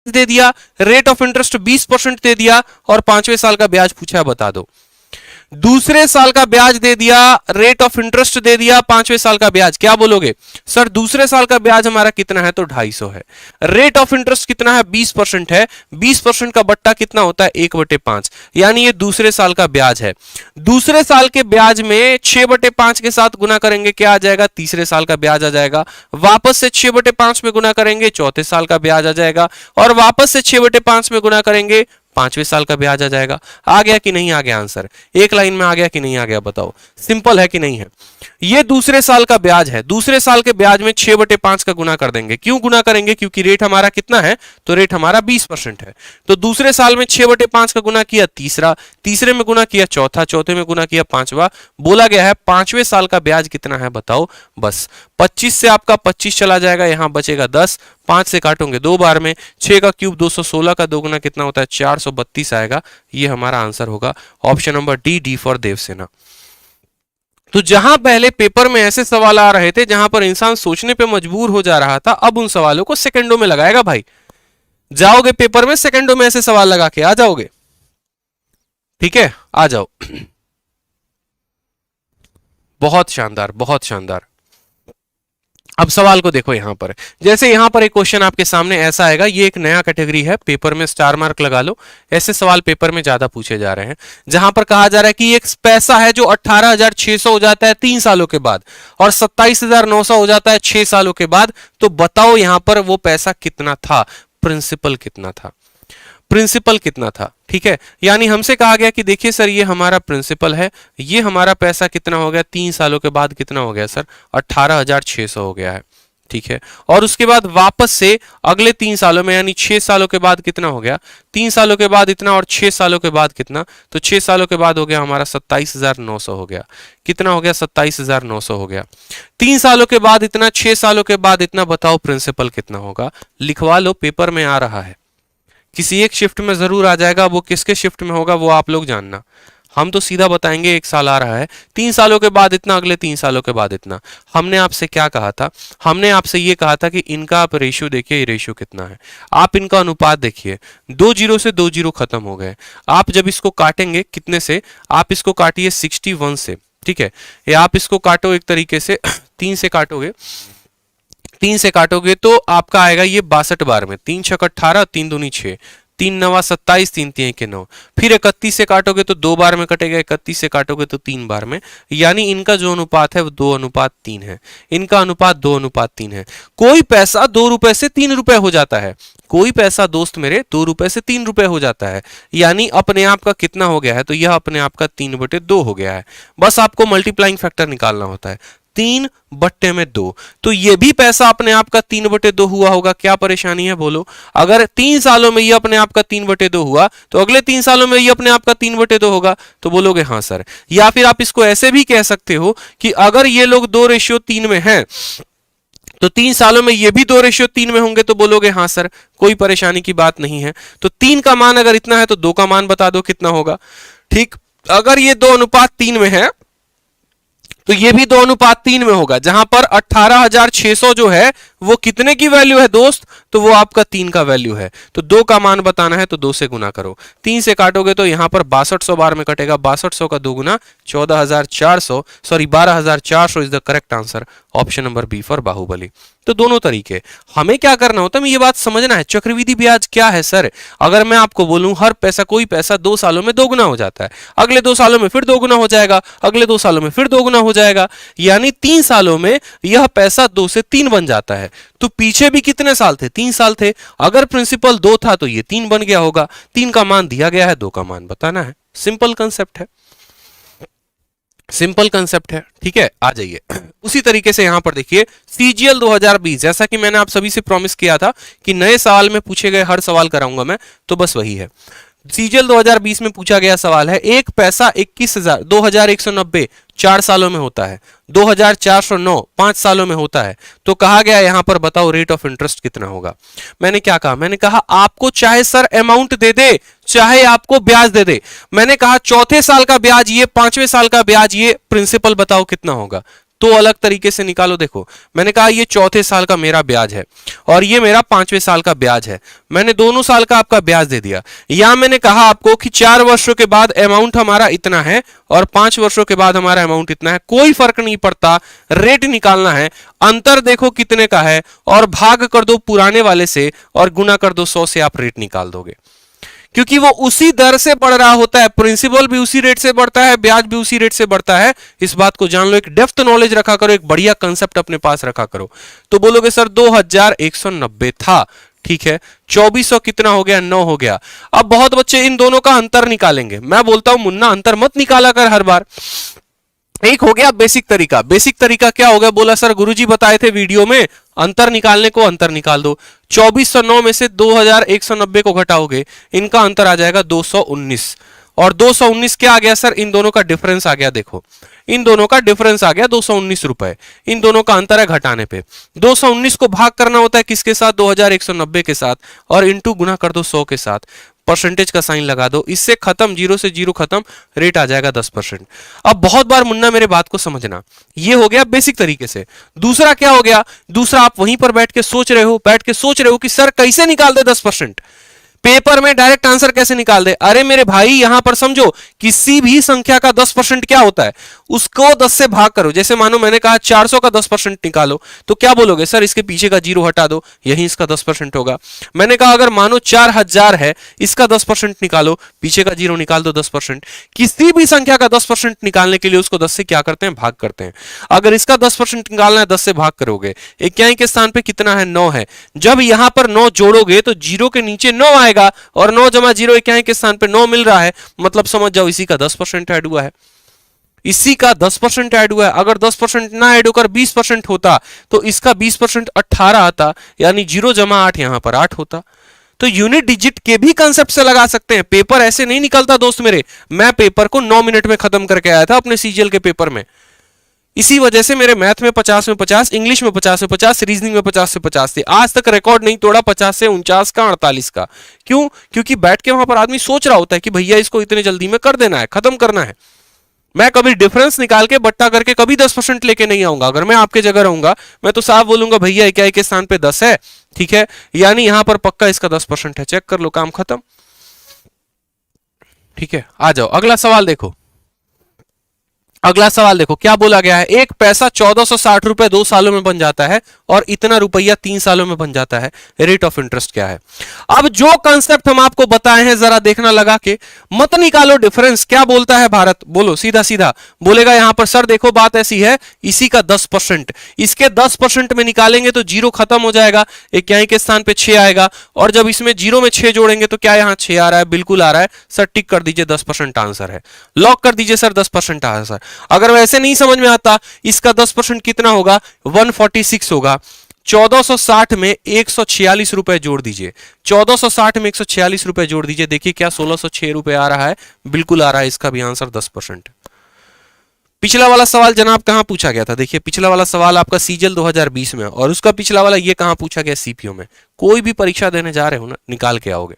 दे दिया, rate of interest 20% दे दिया और 5वें साल का ब्याज पूछा है बता दो। दूसरे साल का ब्याज दे दिया, रेट ऑफ इंटरेस्ट दे दिया, 5वें साल का ब्याज, क्या बोलोगे सर दूसरे साल का ब्याज हमारा कितना है, तो 250 है। रेट ऑफ इंटरेस्ट कितना है, 20% है, 20% का बट्टा कितना होता है, 1/5, यानी ये दूसरे साल का ब्याज है। दूसरे साल के ब्याज में 6/5 के साथ गुना करेंगे, क्या आ जाएगा, तीसरे साल का ब्याज आ जाएगा। वापस से 6/5 में गुना करेंगे, चौथे साल का ब्याज आ जाएगा, और वापस से 6/5 में गुना करेंगे, 5वें साल का ब्याज आ जाएगा। आ गया कि नहीं आ गया आंसर, एक लाइन में आ गया कि नहीं आ गया, बताओ सिंपल है कि नहीं है। ये दूसरे साल का ब्याज है, दूसरे साल के ब्याज में 6/5 का गुना कर देंगे। क्यों गुना करेंगे, क्योंकि रेट हमारा कितना है, तो रेट हमारा 20% है। तो दूसरे साल में 6/5 का गुना किया तीसरा, तीसरे में गुना किया चौथा, चौथे में गुना किया पांचवा। बोला गया है 5वें साल का ब्याज कितना है, बताओ बस। 25 से आपका 25 चला जाएगा, यहां बचेगा 10, 5 से काटोगे 2 बार में, 6 का क्यूब 216 का 2 गुना कितना होता है, 432 आएगा। ये हमारा आंसर होगा option number D for Devasena. तो जहां पहले पेपर में ऐसे सवाल आ रहे थे जहां पर इंसान सोचने पे मजबूर हो जा रहा था, अब उन सवालों को सेकंडों में लगाएगा भाई। जाओगे पेपर में सेकंडों में ऐसे सवाल लगा के आ जाओगे, ठीक है, आ जाओ। बहुत शानदार, बहुत शानदार। अब सवाल को देखो यहां पर, जैसे यहां पर एक क्वेश्चन आपके सामने ऐसा आएगा, ये एक नया कैटेगरी है, पेपर में स्टार मार्क लगा लो। ऐसे सवाल पेपर में ज्यादा पूछे जा रहे हैं, जहां पर कहा जा रहा है कि एक पैसा है जो 18,600 हो जाता है 3 सालों के बाद और 27,900 हो जाता है 6 सालों के बाद। तो बताओ यहां पर वो पैसा कितना था, प्रिंसिपल कितना था, प्रिंसिपल कितना था, ठीक है। यानी हमसे कहा गया कि देखिए सर ये हमारा प्रिंसिपल है, ये हमारा पैसा कितना हो गया, 3 सालों के बाद कितना हो गया सर, 18,600 हो गया है, ठीक है। और उसके बाद वापस से अगले 3 सालों में यानी 6 सालों के बाद कितना हो गया, 3 सालों के बाद इतना और 6 सालों के बाद कितना, तो 6 सालों के बाद हो गया हमारा 27,900 हो गया। कितना हो गया, 27,900 हो गया। 3 सालों के बाद इतना, 6 सालों के बाद इतना, बताओ प्रिंसिपल कितना होगा। लिखवा लो, पेपर में आ रहा है, किसी एक शिफ्ट में जरूर आ जाएगा, वो किसके शिफ्ट में होगा वो आप लोग जानना। हम तो सीधा बताएंगे 1 साल आ रहा है, 3 सालों के बाद इतना, अगले 3 सालों के बाद इतना। हमने आपसे क्या कहा था, हमने आपसे ये कहा था कि इनका आप रेशियो देखिए, ये रेशियो कितना है, आप इनका अनुपात देखिए, 2 जीरो से 2 जीरो खत्म हो गए। आप जब इसको काटेंगे कितने से, आप इसको काटिए 61 से, ठीक है, या आप इसको काटो एक तरीके से 3 से काटोगे, 3 से काटोगे तो आपका आएगा ये 62 बार में, 3 छक 18, 3 दूनी 6, 3 नवा 27, 3 3 के 9। फिर 31 से काटोगे तो 2 बार में कटेगा, 31 से काटोगे तो 3 बार में। यानी इनका जो अनुपात है वो 2:3 है, इनका अनुपात 2:3 है। कोई पैसा 2 रुपए से 3 रुपए हो जाता है, कोई पैसा दोस्त मेरे 2 रुपए से 3 रुपए हो जाता है, यानी अपने आप का कितना हो गया है, तो यह अपने आप का 3/2 हो गया है। बस आपको मल्टीप्लाइंग फैक्टर निकालना होता है, 3/2। तो ये भी पैसा अपने आप का 3/2 हुआ होगा, क्या परेशानी है बोलो। अगर 3 सालों में ये अपने आप का 3/2 हुआ तो अगले 3 सालों में ये अपने आप का 3/2 होगा, तो बोलोगे हाँ सर। या फिर आप इसको ऐसे भी कह सकते हो कि अगर ये लोग 2:3 में हैं तो 3 सालों में ये भी 2:3 में होंगे, तो बोलोगे हाँ सर, कोई परेशानी की बात नहीं है। तो 3 का मान अगर इतना है तो 2 का मान बता दो कितना होगा, ठीक। अगर ये 2:3 में है तो ये भी 2:3 में होगा, जहां पर 18,600 जो है वो कितने की वैल्यू है दोस्त, तो वो आपका 3 का वैल्यू है। तो 2 का मान बताना है तो 2 से गुना करो, 3 से काटोगे तो यहां पर 6200 बार में कटेगा, 6200 का 2 गुना 14,400, sorry 12,400 is the correct answer, option number B for Baahubali. तो दोनों तरीके, हमें क्या करना होता है, ये बात समझना है चक्रवृद्धि ब्याज क्या है सर। अगर मैं आपको बोलूं हर पैसा, कोई पैसा 2 सालों में 2 गुना हो जाता है, अगले 2 सालों में फिर 2 गुना हो जाएगा, अगले 2 सालों में फिर 2 गुना हो जाएगा, यानी 3 सालों में यह पैसा 2 से 3 बन जाता है। तो पीछे भी कितने साल थे, 3 साल थे। अगर प्रिंसिपल 2 था तो ये 3 बन गया होगा, 3 का मान दिया गया है, 2 का मान बताना है। सिंपल कंसेप्ट है, सिंपल कंसेप्ट है, ठीक है। आ जाइए उसी तरीके से यहां पर देखिए सीजीएल 2020, जैसा कि मैंने आप सभी से प्रॉमिस किया था कि नए साल में पूछे गए हर सवाल कराऊंगा मैं, तो बस वही है। सीजीएल 2020 में पूछा गया सवाल है, एक पैसा 21,190 4 सालों में होता है, 2,409 5 सालों में होता है। तो कहा गया यहां पर बताओ रेट ऑफ इंटरेस्ट कितना होगा। मैंने क्या कहा, मैंने कहा आपको चाहे सर अमाउंट दे दे, चाहे आपको ब्याज दे दे। मैंने कहा चौथे साल का ब्याज ये, 5वें साल का ब्याज ये, प्रिंसिपल बताओ कितना होगा। तो अलग तरीके से निकालो। देखो मैंने कहा ये चौथे साल का मेरा ब्याज है और ये मेरा 5वें साल का ब्याज है, मैंने दोनों साल का आपका ब्याज दे दिया। या मैंने कहा आपको कि 4 वर्षों के बाद अमाउंट हमारा इतना है और 5 वर्षों के बाद हमारा अमाउंट इतना है, कोई फर्क नहीं पड़ता, रेट निकालना है, अंतर देखो कितने का है और भाग कर दो पुराने वाले से और गुना कर दो 100 से, आप रेट निकाल दोगे। क्योंकि वो उसी दर से बढ़ रहा होता है, प्रिंसिपल भी उसी रेट से बढ़ता है, ब्याज भी उसी रेट से बढ़ता है। इस बात को जान लो, एक डेप्थ नॉलेज रखा करो, एक बढ़िया कंसेप्ट अपने पास रखा करो। तो बोलोगे सर 2190 था, ठीक है, 2400 कितना हो गया, 9 हो गया। अब बहुत बच्चे इन दोनों का अंतर निकालेंगे, मैं बोलता हूं मुन्ना अंतर मत निकाला कर हर बार। एक हो गया बेसिक तरीका। बेसिक तरीका क्या हो गया, बोला सर गुरुजी बताए थे वीडियो में अंतर निकालने को, अंतर निकाल दो। 2409 में से 2190 को घटाओगे, इनका अंतर आ जाएगा 219 और 219 क्या आ गया सर, इन दोनों का डिफरेंस आ गया। देखो इन दोनों का डिफरेंस आ गया 219 रुपए, इन दोनों का अंतर है घटाने पे। 219 को भाग करना होता है किसके साथ, 2190 के साथ, और इंटू गुना कर दो 100 के साथ, परसेंटेज का साइन लगा दो, इससे खत्म, जीरो से जीरो खत्म, रेट आ जाएगा 10%। अब बहुत बार मुन्ना मेरे बात को समझना, ये हो गया बेसिक तरीके से। दूसरा क्या हो गया, दूसरा आप वहीं पर बैठ के सोच रहे हो कि सर कैसे निकाल दे 10%, पेपर में डायरेक्ट आंसर कैसे निकाल दे। अरे मेरे भाई यहां पर समझो, किसी भी संख्या का 10% क्या होता है, उसको 10 से भाग करो। जैसे मानो मैंने कहा 400 का 10% निकालो, तो क्या बोलोगे, सर इसके पीछे का जीरो हटा दो, यही इसका 10% होगा। मैंने कहा अगर मानो 4000 है, इसका 10% निकालो, पीछे का जीरो निकाल दो 10%। किसी भी संख्या का 10% निकालने के लिए उसको 10 से क्या करते हैं, भाग करते हैं। अगर इसका 10% निकालना है, 10 से भाग करोगे, इक्याई के स्थान पे कितना है, 9 है। जब यहां पर 9 जोड़ोगे तो जीरो के नीचे 9 आएगा, और 9 जमा 0 इक्याई के स्थान पे 9 मिल रहा है, मतलब समझ जाओ इसी का 10% ऐड हुआ है, इसी का 10% ऐड हुआ है। अगर 10% ना ऐड होकर 20% होता तो इसका 20% 18 आता, यानी 0 जमा 8 यहां पर 8 होता। तो यूनिट डिजिट के भी कंसेप्ट से लगा सकते हैं। पेपर ऐसे नहीं निकलता दोस्त मेरे, मैं पेपर को 9 मिनट में खत्म करके आया था अपने सीजीएल के पेपर में। इसी वजह से मेरे मैथ में 50 में 50, इंग्लिश में 50 में 50, रीजनिंग में 50 से 50 थे। आज तक रिकॉर्ड नहीं तोड़ा 50 से 49 का, 48 का। क्यों? क्योंकि बैठ के वहां पर आदमी सोच रहा होता है कि भैया इसको इतने जल्दी में कर देना है, खत्म करना है। मैं कभी डिफरेंस निकाल के बट्टा करके कभी 10% लेके नहीं आऊंगा। अगर मैं आपके जगह रहूंगा, मैं तो साफ बोलूंगा भैया इक्याई के स्थान पे 10 है, ठीक है, यानी यहां पर पक्का इसका 10% है, चेक कर लो, काम खत्म। ठीक है, आ जाओ अगला सवाल देखो। अगला सवाल देखो क्या बोला गया है, एक पैसा 1460 रुपए 2 सालों में बन जाता है और इतना रुपया 3 सालों में बन जाता है, रेट ऑफ इंटरेस्ट क्या है। अब जो कंसेप्ट हम आपको बताए हैं जरा देखना लगा के, मत निकालो डिफरेंस। क्या बोलता है भारत, बोलो सीधा सीधा बोलेगा यहां पर, सर देखो बात ऐसी है, इसी का 10%, इसके 10% में निकालेंगे तो जीरो खत्म हो जाएगा, इक्याई के स्थान पे 6 आएगा, और जब इसमें जीरो में 6 जोड़ेंगे तो क्या यहां 6 आ रहा है, बिल्कुल आ रहा है सर, टिक कर दीजिए 10% आंसर है, लॉक कर दीजिए सर 10% आंसर। अगर वैसे नहीं समझ में आता, इसका 10% कितना होगा, 146 होगा। 1460 में 146 रुपए जोड़ दीजिए, 1460 में 146 रुपए जोड़ दीजिए, देखिए क्या 1606 रुपए आ रहा है, बिल्कुल आ रहा है, इसका भी आंसर 10%। पिछला वाला सवाल जनाब कहां पूछा गया था, देखिए पिछला वाला सवाल आपका सीजीएल 2020 में, और उसका पिछला वाला ये कहां पूछा गया, सीपीओ में। कोई भी परीक्षा देने जा रहे हो ना, निकाल के आओगे।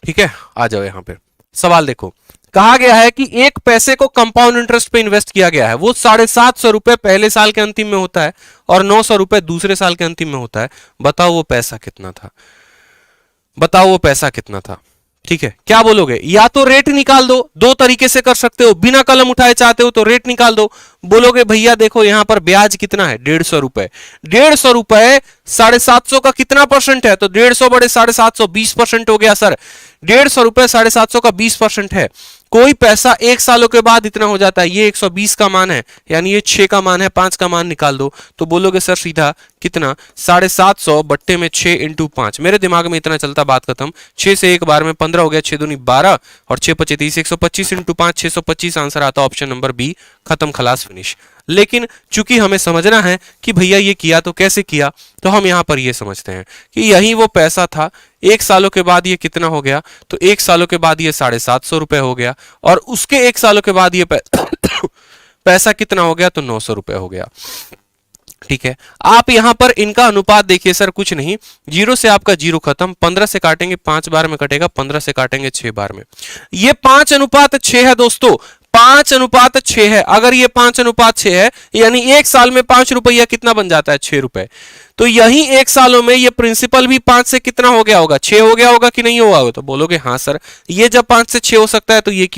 ठीक है, आ जाओ यहां पे सवाल देखो, कहा गया है कि एक पैसे को कंपाउंड इंटरेस्ट पे इन्वेस्ट किया गया है, वो 750 रुपए पहले साल के अंतिम में होता है और 900 रुपए दूसरे साल के अंतिम में होता है। बताओ वो पैसा कितना था, बताओ वो पैसा कितना था। ठीक है, क्या बोलोगे, या तो रेट निकाल दो, दो तरीके से कर सकते हो, बिना कलम उठाए चाहते हो तो रेट निकाल दो। बोलोगे भैया देखो यहां पर ब्याज कितना है, 150 रुपए, 150 रुपए 750 का कितना परसेंट है, तो 150 बड़े 750, 20% हो गया सर। 150 रुपए 750 का 20% है। कोई पैसा 1 सालों के बाद इतना हो जाता है, ये 120 का मान है, यानी ये 6 का मान है, 5 का मान निकाल दो, तो बोलोगे सर सीधा कितना, 750 बट्टे में 6 इंटू 5। मेरे दिमाग में इतना चलता, बात खत्म। 6 से एक बार में 15 हो गया, 6 दूनी 12 और 6 पचे 30, 125 इंटू 5 625, आंसर आता ऑप्शन नंबर बी, खत्म खलास फिनिश। लेकिन चूंकि हमें समझना है कि भैया ये किया तो कैसे किया, तो हम यहां पर ये समझते हैं कि यही वो पैसा था। 1 सालों के बाद ये कितना हो गया, तो 1 सालों के बाद ये 750 रुपए हो गया, और उसके 1 सालों के बाद ये पैसा कितना हो गया, तो 900 रुपए हो गया। ठीक है, आप यहां पर इनका अनुपात देखिए सर, कुछ नहीं, 0 से आपका 0 खत्म, 15 से काटेंगे 5 बार में कटेगा, 15 से काटेंगे 6 बार में। ये 5:6 है दोस्तों, 5:6 है। अगर ये 5:6 है यानी एक साल में 5 रुपया कितना बन जाता है? 6 रुपए। तो यही एक सालों में ये प्रिंसिपल भी 5 से कितना हो गया होगा? 6 हो गया होगा कि नहीं हुआ होगा? तो बोलोगे हाँ सर, ये जब 5 से 6 हो सकता है तो ये क्यों